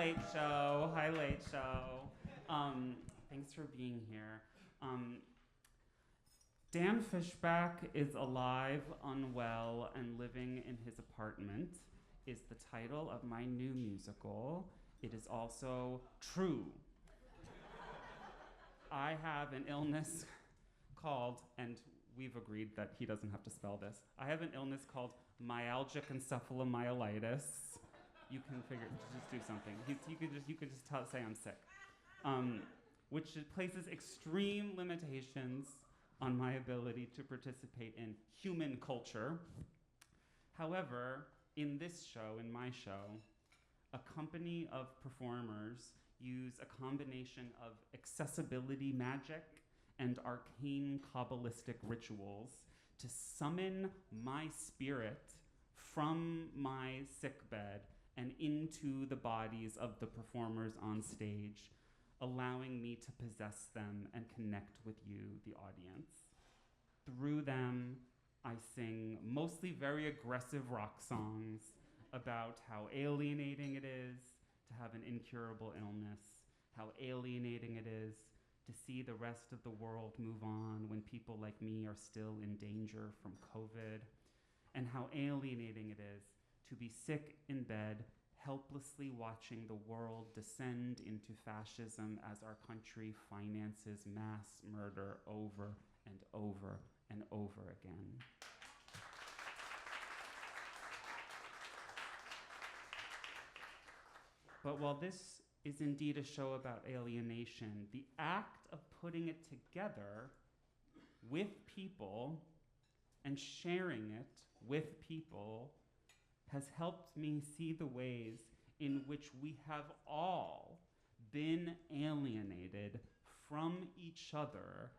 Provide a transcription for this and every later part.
Late Show. Hi, Late Show. Thanks for being here. Dan Fishback is alive, unwell, and living in his apartment is the title of my new musical. It is also true. I have an illness called, and we've agreed that he doesn't have to spell this. I have an illness called myalgic encephalomyelitis. You can just do something. You could just say I'm sick, which places extreme limitations on my ability to participate in human culture. However, in this show, in my show, a company of performers use a combination of accessibility magic and arcane Kabbalistic rituals to summon my spirit from my sickbed and into the bodies of the performers on stage, allowing me to possess them and connect with you, the audience. Through them, I sing mostly very aggressive rock songs about how alienating it is to have an incurable illness, how alienating it is to see the rest of the world move on when people like me are still in danger from COVID, and how alienating it is to be sick in bed, helplessly watching the world descend into fascism as our country finances mass murder over and over and over again. But while this is indeed a show about alienation, the act of putting it together with people and sharing it with people has helped me see the ways in which we have all been alienated from each other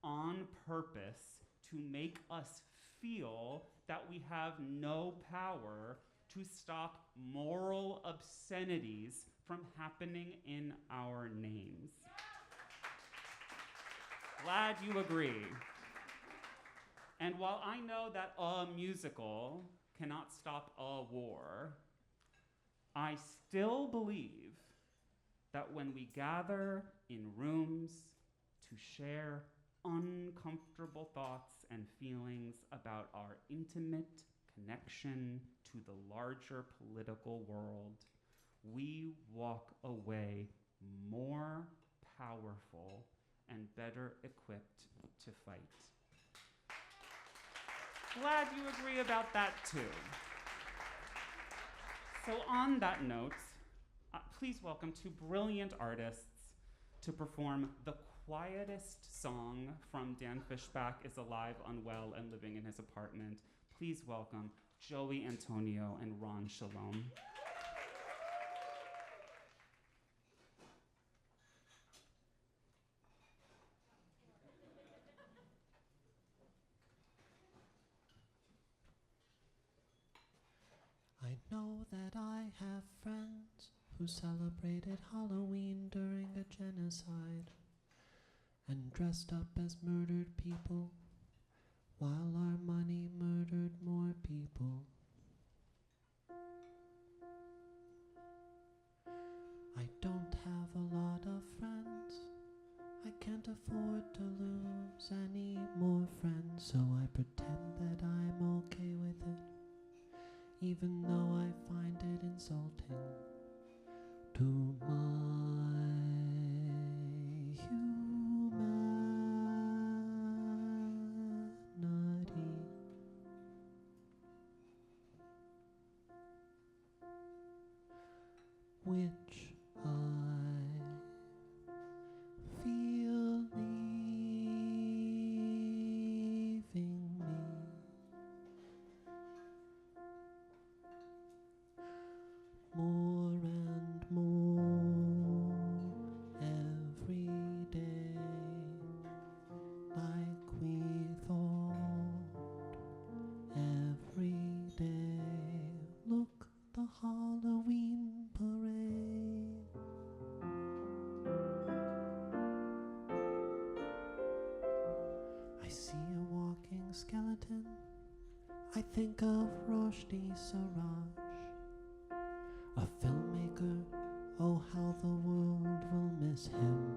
on purpose to make us feel that we have no power to stop moral obscenities from happening in our names. Glad you agree. And while I know that a musical cannot stop a war, I still believe that when we gather in rooms to share uncomfortable thoughts and feelings about our intimate connection to the larger political world, we walk away more powerful and better equipped to fight. Glad you agree about that too. So on that note, please welcome two brilliant artists to perform the quietest song from Dan Fishback is Alive, Unwell, and Living in His Apartment. Please welcome Joey Antonio and Ron Shalom. I know that I have friends who celebrated Halloween during a genocide and dressed up as murdered people while our money murdered more people. I don't have a lot of friends. I can't afford to lose any more friends, so I pretend that I'm okay with it, even though I find it insulting to my humanity. Which I feel leaving me. More and more every day, like we thought every day. Look, the Halloween parade. I see a walking skeleton. I think of Roshni Saraj, a filmmaker Oh, how the world will miss him.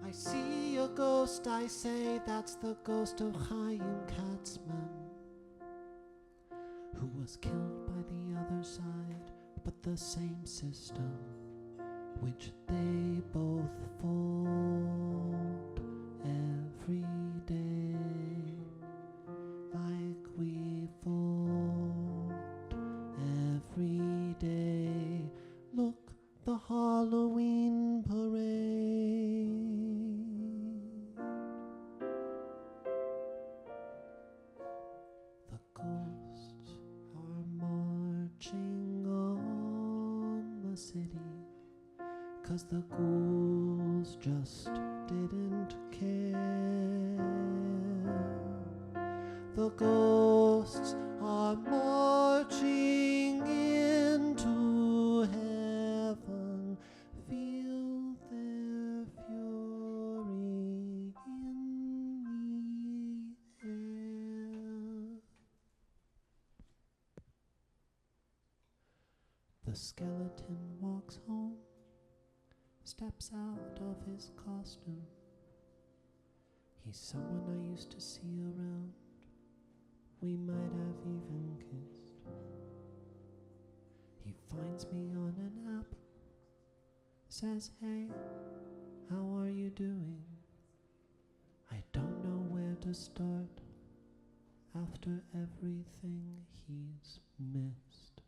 I see a ghost, I say, that's the ghost of Chaim Katzman, who was killed by the other side, but the same system, which they both fold every day, like we fold every day. Look, the Halloween parade. The ghosts are marching on the city, 'cause the ghouls just didn't care. The ghosts are marching into heaven. Feel their fury in the air. The skeleton walks home, steps out of his costume. He's someone I used to see around. We might have even kissed. He finds me on an app, says, hey, how are you doing? I don't know where to start after everything he's missed.